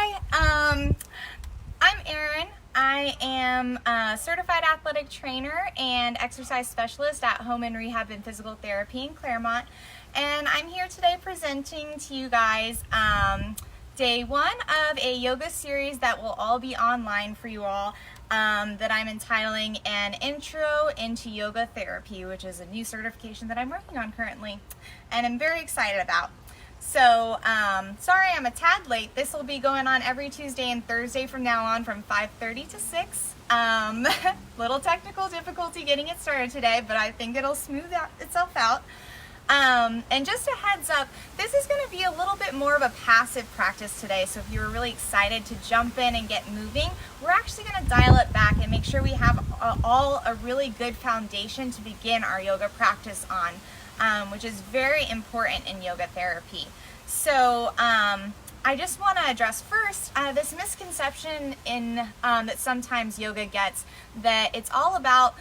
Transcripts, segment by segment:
Hi, I'm Erin. I am a certified athletic trainer and exercise specialist at Hohman Rehab and Physical Therapy in Claremont. And I'm here today presenting to you guys day one of a yoga series that will all be online for you all that I'm entitling An Intro into Yoga Therapy, which is a new certification that I'm working on currently and I'm very excited about. So, sorry I'm a tad late. This will be going on every Tuesday and Thursday from now on from 5:30 to 6. Little technical difficulty getting it started today, but I think it'll smooth itself out. And just a heads up, this is going to be a little bit more of a passive practice today, so if you were really excited to jump in and get moving, we're actually going to dial it back and make sure we have all a really good foundation to begin our yoga practice on. Which is very important in yoga therapy. So I just want to address first this misconception that sometimes yoga gets, that it's all about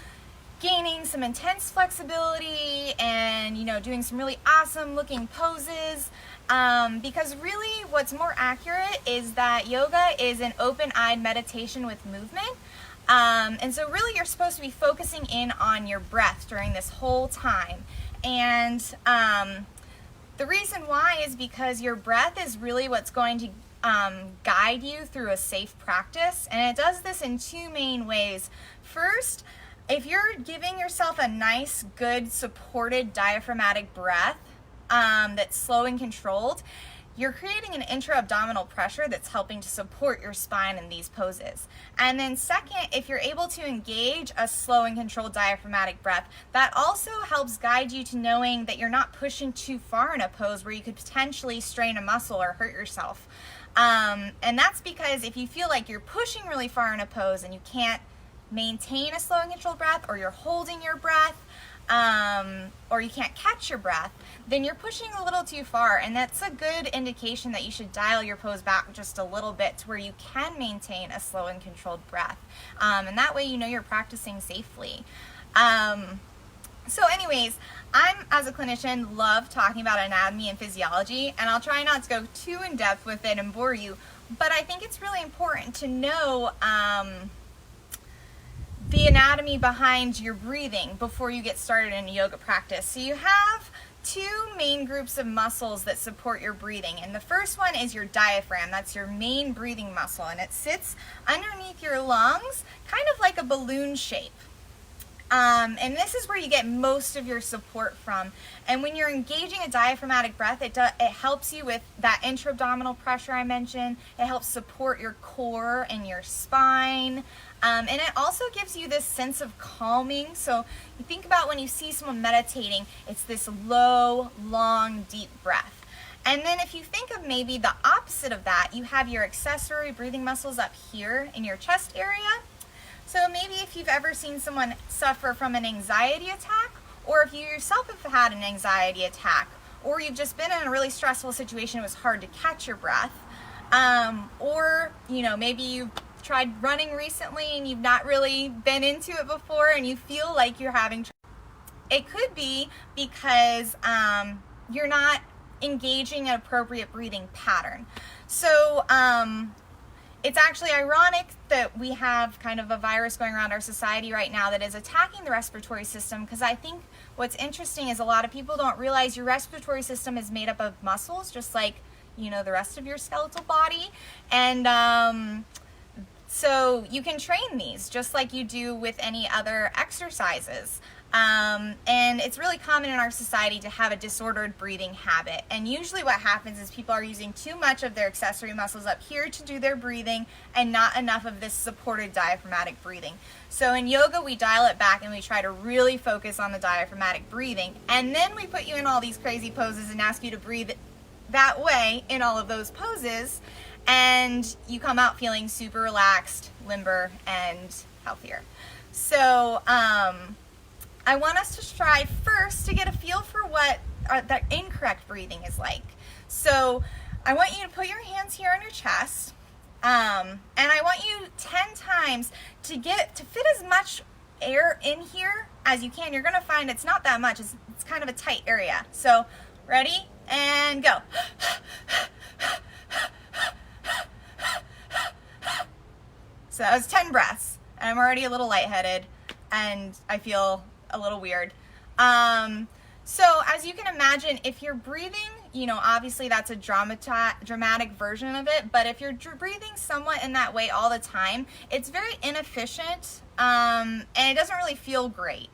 gaining some intense flexibility and doing some really awesome looking poses, because really what's more accurate is that yoga is an open-eyed meditation with movement. And so really you're supposed to be focusing in on your breath during this whole time. And the reason why is because your breath is really what's going to guide you through a safe practice. And it does this in two main ways. First, if you're giving yourself a nice, good, supported diaphragmatic breath that's slow and controlled, you're creating an intra-abdominal pressure that's helping to support your spine in these poses. And then second, if you're able to engage a slow and controlled diaphragmatic breath, that also helps guide you to knowing that you're not pushing too far in a pose where you could potentially strain a muscle or hurt yourself. And that's because if you feel like you're pushing really far in a pose and you can't maintain a slow and controlled breath, or you're holding your breath, or you can't catch your breath, then you're pushing a little too far, and that's a good indication that you should dial your pose back just a little bit to where you can maintain a slow and controlled breath, and that way you're practicing safely. So anyways, as a clinician, love talking about anatomy and physiology, and I'll try not to go too in depth with it and bore you, but I think it's really important to know the anatomy behind your breathing before you get started in a yoga practice. So you have two main groups of muscles that support your breathing, and the first one is your diaphragm. That's your main breathing muscle, and it sits underneath your lungs, kind of like a balloon shape. And this is where you get most of your support from. And when you're engaging a diaphragmatic breath, it helps you with that intra-abdominal pressure I mentioned. It helps support your core and your spine. And it also gives you this sense of calming. So you think about when you see someone meditating, it's this low, long, deep breath. And then if you think of maybe the opposite of that, you have your accessory breathing muscles up here in your chest area. So maybe if you've ever seen someone suffer from an anxiety attack, or if you yourself have had an anxiety attack, or you've just been in a really stressful situation, it was hard to catch your breath, or maybe you've tried running recently and you've not really been into it before and you feel like you're having trouble. It could be because you're not engaging an appropriate breathing pattern. So it's actually ironic that we have kind of a virus going around our society right now that is attacking the respiratory system, because I think what's interesting is a lot of people don't realize your respiratory system is made up of muscles, just like the rest of your skeletal body. And so you can train these just like you do with any other exercises. And it's really common in our society to have a disordered breathing habit. And usually what happens is people are using too much of their accessory muscles up here to do their breathing and not enough of this supported diaphragmatic breathing. So in yoga, we dial it back and we try to really focus on the diaphragmatic breathing. And then we put you in all these crazy poses and ask you to breathe that way in all of those poses. And you come out feeling super relaxed, limber, and healthier. So I want us to try first to get a feel for what the incorrect breathing is like. So I want you to put your hands here on your chest, and I want you 10 times to fit as much air in here as you can. You're going to find it's not that much. It's kind of a tight area. So ready? And go. that was 10 breaths, and I'm already a little lightheaded, and I feel a little weird. So as you can imagine, if you're breathing, you know, obviously that's a dramatic version of it, but if you're breathing somewhat in that way all the time, it's very inefficient, and it doesn't really feel great.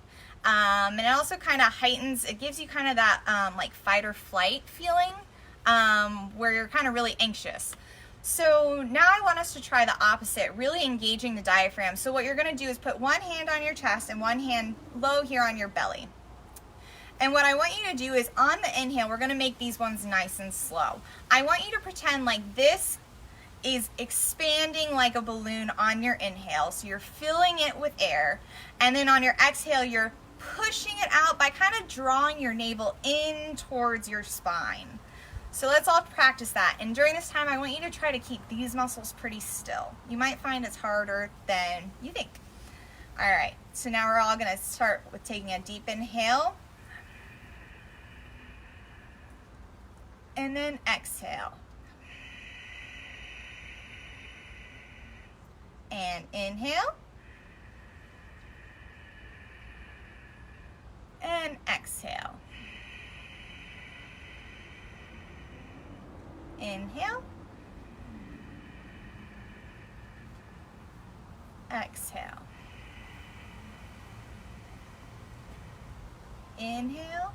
And it also kind of heightens, it gives you kind of that like fight or flight feeling, where you're kind of really anxious. So now I want us to try the opposite, really engaging the diaphragm. So what you're going to do is put one hand on your chest and one hand low here on your belly. And what I want you to do is on the inhale, we're going to make these ones nice and slow. I want you to pretend like this is expanding like a balloon on your inhale. So you're filling it with air. And then on your exhale, you're pushing it out by kind of drawing your navel in towards your spine. So let's all practice that. And during this time, I want you to try to keep these muscles pretty still. You might find it's harder than you think. All right, so now we're all gonna start with taking a deep inhale. And then exhale. And inhale. And exhale. Inhale. Exhale. Inhale.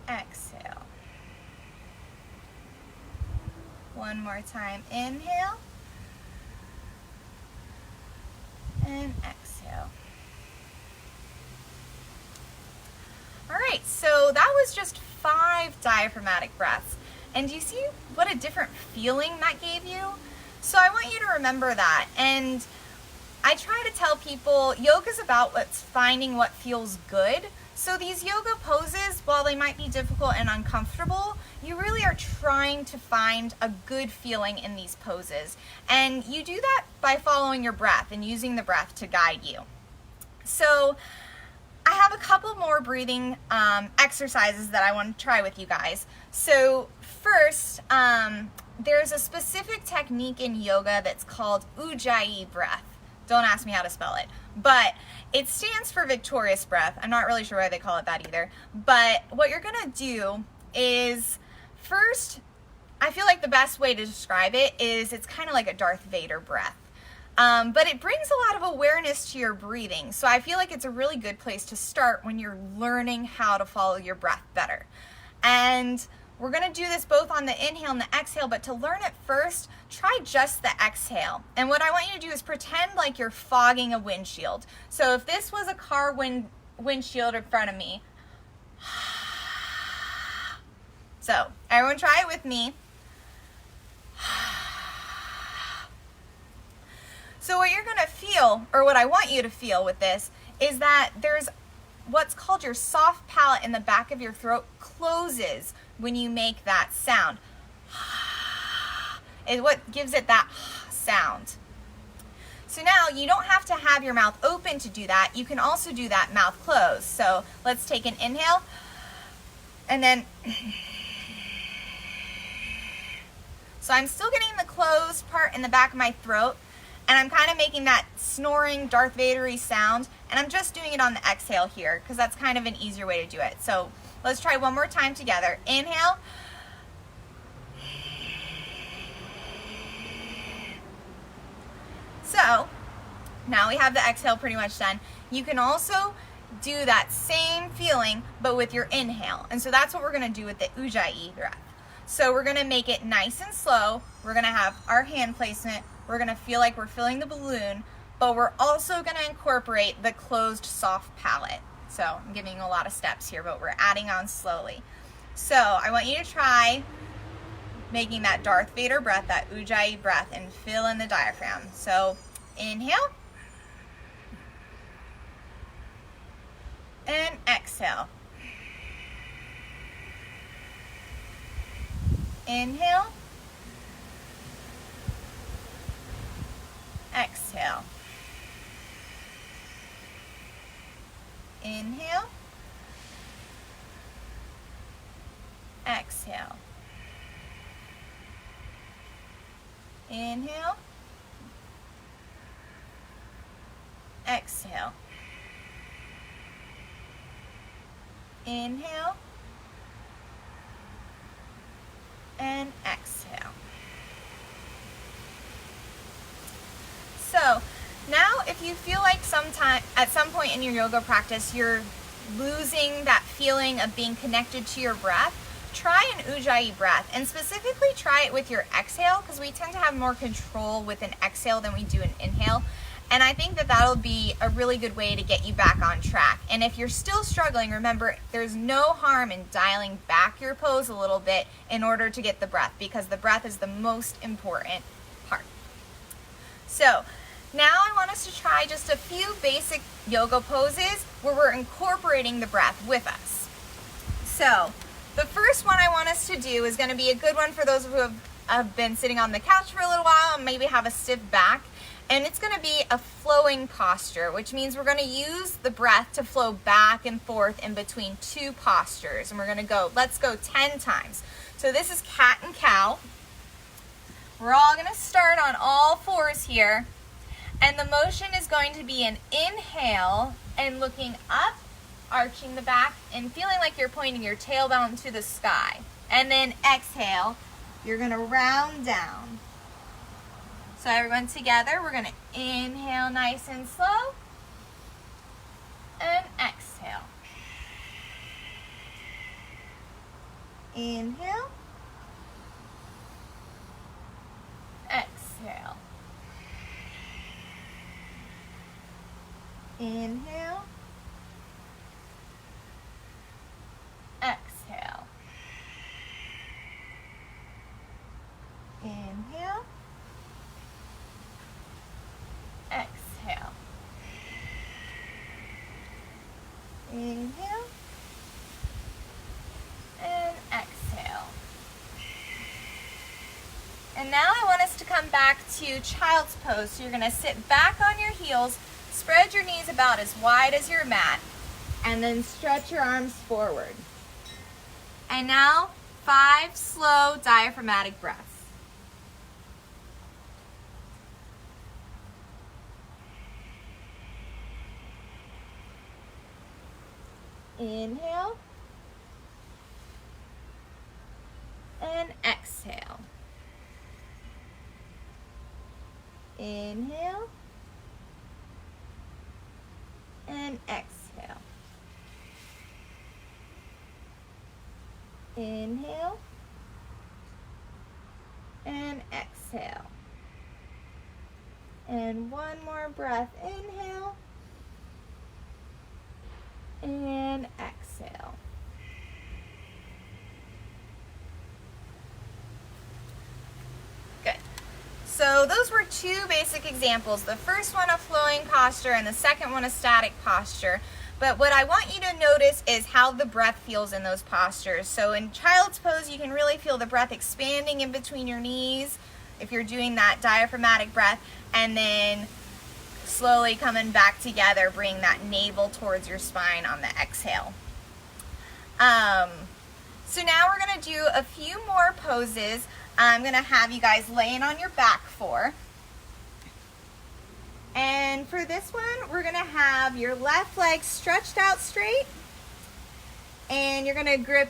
Exhale. One more time. Inhale. And exhale. All right, so that was just 5 diaphragmatic breaths. And do you see what a different feeling that gave you? So I want you to remember that. And I try to tell people yoga is about what's finding what feels good. So these yoga poses, while they might be difficult and uncomfortable, you really are trying to find a good feeling in these poses. And you do that by following your breath and using the breath to guide you. So I have a couple more breathing exercises that I want to try with you guys. So first, there's a specific technique in yoga that's called Ujjayi breath. Don't ask me how to spell it, but it stands for victorious breath. I'm not really sure why they call it that either. But what you're gonna do is, first, I feel like the best way to describe it is it's kind of like a Darth Vader breath. But it brings a lot of awareness to your breathing. So I feel like it's a really good place to start when you're learning how to follow your breath better. And we're gonna do this both on the inhale and the exhale, but to learn it first, try just the exhale. And what I want you to do is pretend like you're fogging a windshield. So if this was a car windshield in front of me, so everyone try it with me. So what you're gonna feel, or what I want you to feel with this, is that there's what's called your soft palate in the back of your throat closes when you make that sound. Is what gives it that sound. So now you don't have to have your mouth open to do that. You can also do that mouth closed. So let's take an inhale and then, so I'm still getting the closed part in the back of my throat, and I'm kind of making that snoring Darth Vader-y sound, and I'm just doing it on the exhale here because that's kind of an easier way to do it. So let's try one more time together. Inhale. So now we have the exhale pretty much done. You can also do that same feeling, but with your inhale. And so that's what we're gonna do with the Ujjayi breath. So we're gonna make it nice and slow. We're gonna have our hand placement. We're gonna feel like we're filling the balloon, but we're also gonna incorporate the closed soft palate. So I'm giving you a lot of steps here, but we're adding on slowly. So I want you to try making that Darth Vader breath, that Ujjayi breath, and fill in the diaphragm. So inhale. And exhale. Inhale. Exhale. Inhale. Exhale. Inhale. Exhale. Inhale. And exhale. So now if you feel like at some point in your yoga practice you're losing that feeling of being connected to your breath, try an Ujjayi breath, and specifically try it with your exhale, because we tend to have more control with an exhale than we do an inhale. And I think that that'll be a really good way to get you back on track. And if you're still struggling, remember, there's no harm in dialing back your pose a little bit in order to get the breath, because the breath is the most important part. So now I want us to try just a few basic yoga poses where we're incorporating the breath with us. So the first one I want us to do is going to be a good one for those who have been sitting on the couch for a little while and maybe have a stiff back. And it's going to be a flowing posture, which means we're going to use the breath to flow back and forth in between two postures. And we're going to let's go 10 times. So this is cat and cow. We're all going to start on all fours here. And the motion is going to be an inhale and looking up, arching the back, and feeling like you're pointing your tailbone to the sky. And then exhale, you're going to round down. So everyone together, we're going to inhale nice and slow, and exhale. Inhale, exhale. Inhale, exhale. Inhale, exhale. Inhale and exhale. And now I want us to come back to child's pose. So you're going to sit back on your heels, spread your knees about as wide as your mat, and then stretch your arms forward. And now 5 slow diaphragmatic breaths. Inhale and exhale. Inhale and exhale. Inhale and exhale. And one more breath. Inhale and exhale. Good. So those were 2 basic examples. The first one a flowing posture and the second one a static posture. But what I want you to notice is how the breath feels in those postures. So in child's pose, you can really feel the breath expanding in between your knees if you're doing that diaphragmatic breath, and then slowly coming back together, bring that navel towards your spine on the exhale. So now we're going to do a few more poses. I'm going to have you guys laying on your back for. And for this one, we're going to have your left leg stretched out straight. And you're going to grip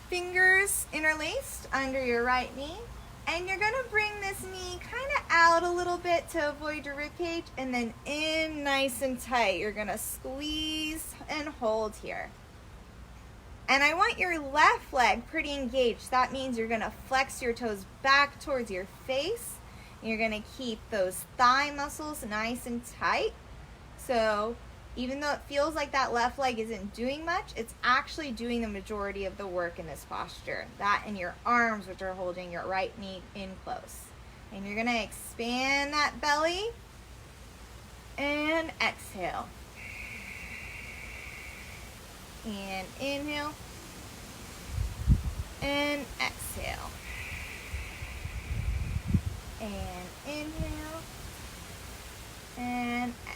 fingers interlaced under your right knee. And you're going to bring this knee kind of out a little bit to avoid your rib cage, and then in nice and tight. You're going to squeeze and hold here. And I want your left leg pretty engaged. That means you're going to flex your toes back towards your face. And you're going to keep those thigh muscles nice and tight. So even though it feels like that left leg isn't doing much, it's actually doing the majority of the work in this posture. That and your arms, which are holding your right knee in close. And you're going to expand that belly and exhale. And inhale and exhale. And inhale and exhale.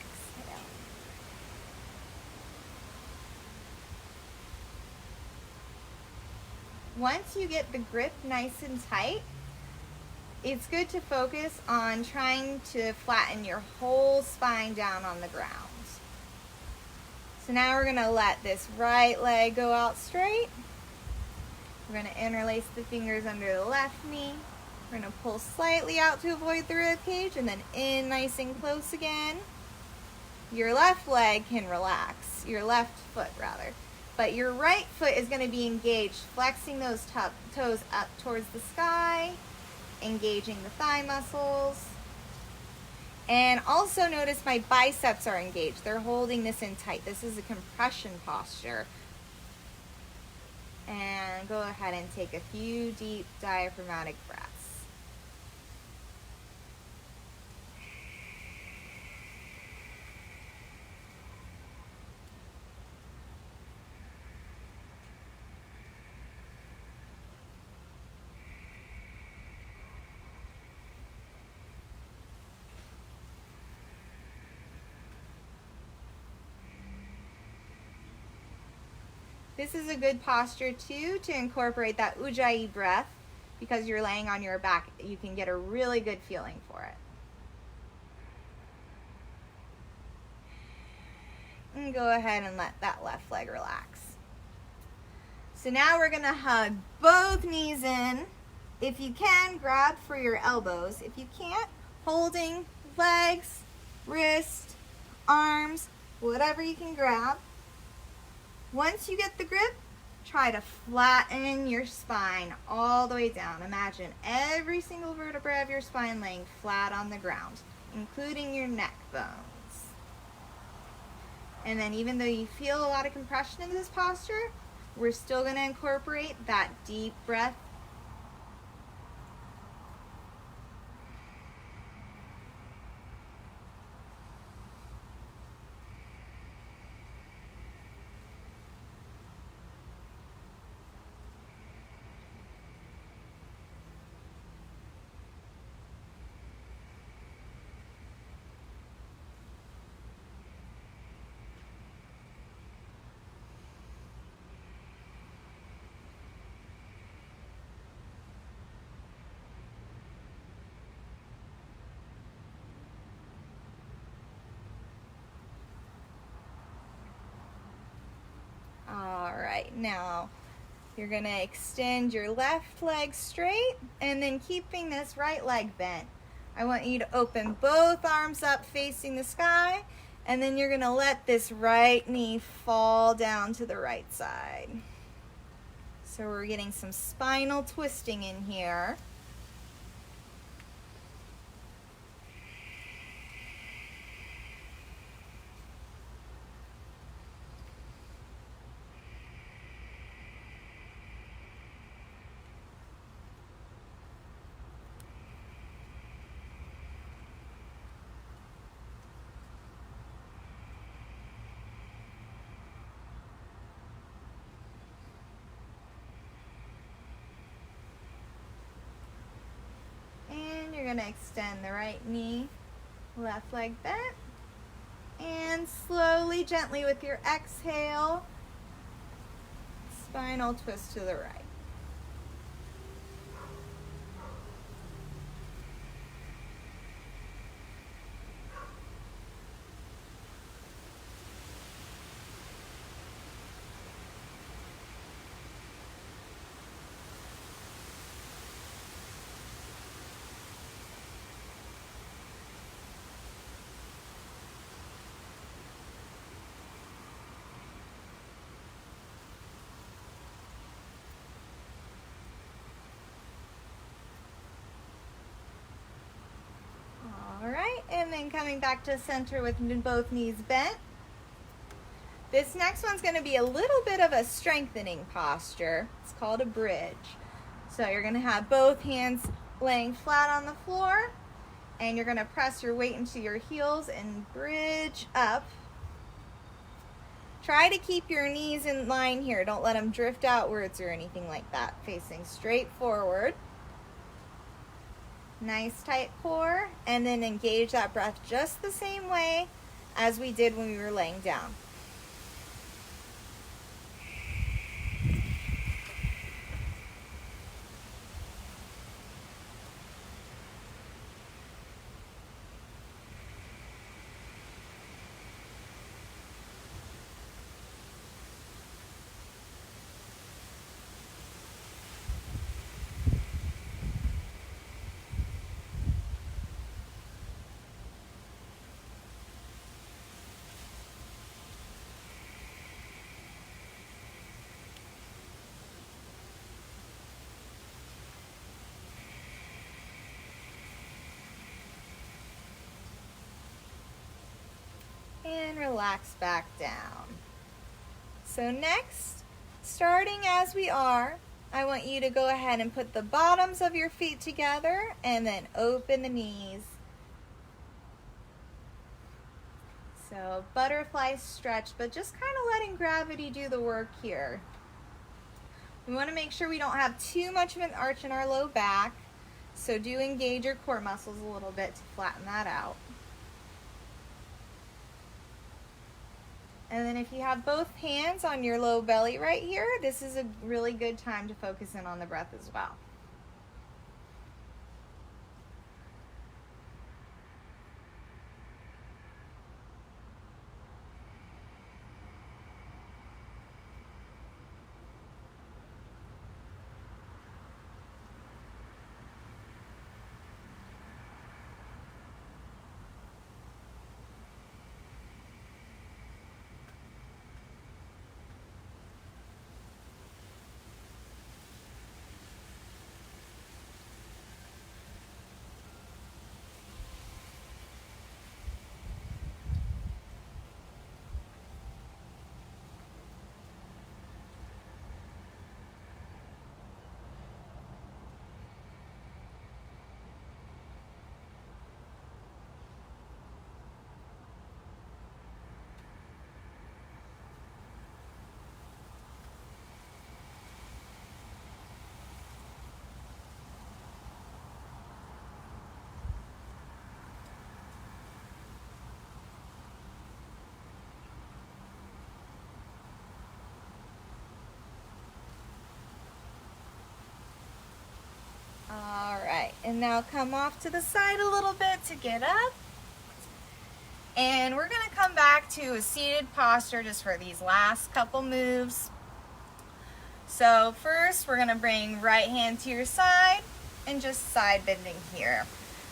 Once you get the grip nice and tight, it's good to focus on trying to flatten your whole spine down on the ground. So now we're gonna let this right leg go out straight. We're gonna interlace the fingers under the left knee. We're gonna pull slightly out to avoid the rib cage and then in nice and close again. Your left leg can relax, your left foot rather, but your right foot is gonna be engaged, flexing those toes up towards the sky, engaging the thigh muscles. And also notice my biceps are engaged. They're holding this in tight. This is a compression posture. And go ahead and take a few deep diaphragmatic breaths. This is a good posture too to incorporate that ujjayi breath. Because you're laying on your back, you can get a really good feeling for it. And go ahead and let that left leg relax. So now we're gonna hug both knees in. If you can, grab for your elbows. If you can't, holding legs, wrist, arms, whatever you can grab. Once you get the grip, try to flatten your spine all the way down. Imagine every single vertebra of your spine laying flat on the ground, including your neck bones. And then even though you feel a lot of compression in this posture, we're still going to incorporate that deep breath. All right, now you're going to extend your left leg straight and then keeping this right leg bent. I want you to open both arms up facing the sky, and then you're going to let this right knee fall down to the right side. So we're getting some spinal twisting in here. You're going to extend the right knee, left leg bent, and slowly, gently with your exhale, spinal twist to the right. And then coming back to center with both knees bent. This next one's going to be a little bit of a strengthening posture. It's called a bridge. So you're going to have both hands laying flat on the floor, and you're going to press your weight into your heels and bridge up. Try to keep your knees in line here. Don't let them drift outwards or anything like that. Facing straight forward. Nice tight core, and then engage that breath just the same way as we did when we were laying down. and relax back down. So next, starting as we are, I want you to go ahead and put the bottoms of your feet together and then open the knees. So butterfly stretch, but just kind of letting gravity do the work here. We want to make sure we don't have too much of an arch in our low back, so do engage your core muscles a little bit to flatten that out. And then if you have both hands on your low belly right here, this is a really good time to focus in on the breath as well. All right, and now come off to the side a little bit to get up. And we're gonna come back to a seated posture just for these last couple moves. So first, we're gonna bring right hand to your side and just side bending here.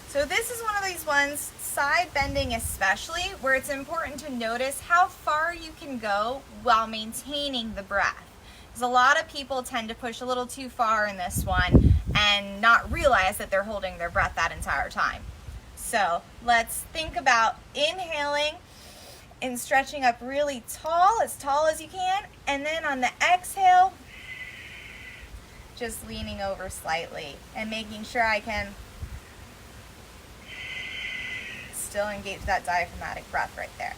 So this is one of these ones, side bending especially, where it's important to notice how far you can go while maintaining the breath. Because a lot of people tend to push a little too far in this one and not realize that they're holding their breath that entire time. So let's think about inhaling and stretching up really tall as you can, and then on the exhale, just leaning over slightly and making sure I can still engage that diaphragmatic breath right there.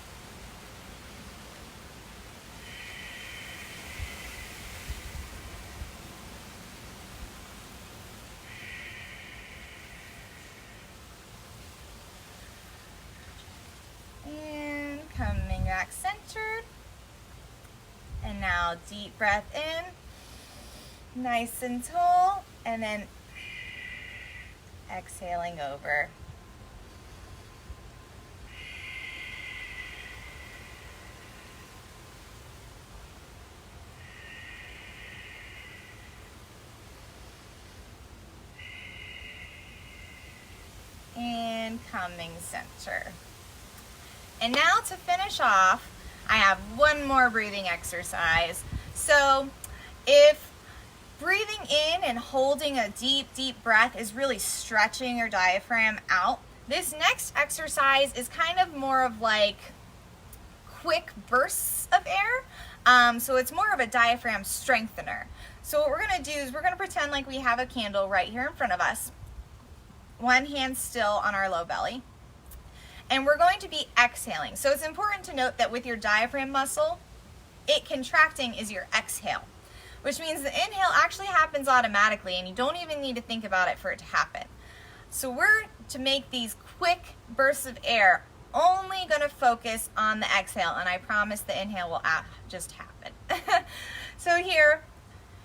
And coming back centered. And now deep breath in, nice and tall, and then exhaling over. And coming center. And now to finish off, I have one more breathing exercise. So if breathing in and holding a deep, deep breath is really stretching your diaphragm out, this next exercise is kind of more of like quick bursts of air. So it's more of a diaphragm strengthener. So what we're gonna do is we're gonna pretend like we have a candle right here in front of us. One hand still on our low belly. And we're going to be exhaling. So it's important to note that with your diaphragm muscle, it contracting is your exhale, which means the inhale actually happens automatically and you don't even need to think about it for it to happen. So we're to make these quick bursts of air only going to focus on the exhale, and I promise the inhale will just happen. So here,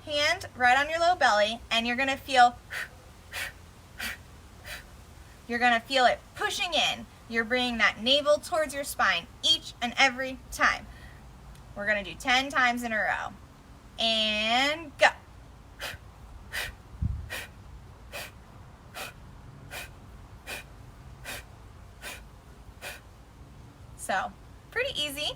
hand right on your low belly, and you're going to feel it pushing in. You're bringing that navel towards your spine each and every time. We're going to do 10 times in a row. And go. So, pretty easy.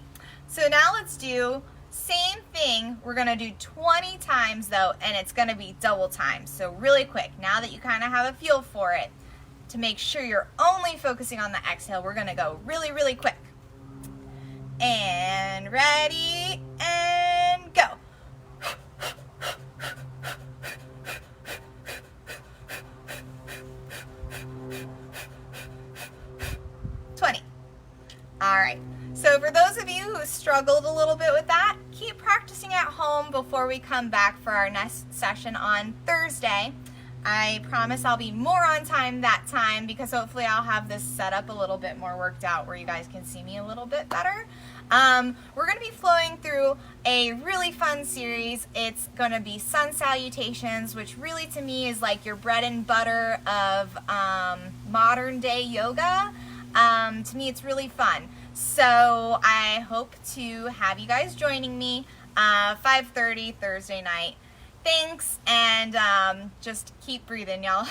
So now let's do same thing. We're going to do 20 times though, and it's going to be double time. So really quick, now that you kind of have a feel for it, to make sure you're only focusing on the exhale, we're gonna go really, really quick. And ready, and go. 20. All right. So for those of you who struggled a little bit with that, keep practicing at home before we come back for our next session on Thursday. I promise I'll be more on time that time because hopefully I'll have this set up a little bit more worked out where you guys can see me a little bit better. We're going to be flowing through a really fun series. It's going to be sun salutations, which really to me is like your bread and butter of modern day yoga. To me it's really fun. So I hope to have you guys joining me 5:30 Thursday night. Thanks, and just keep breathing, y'all.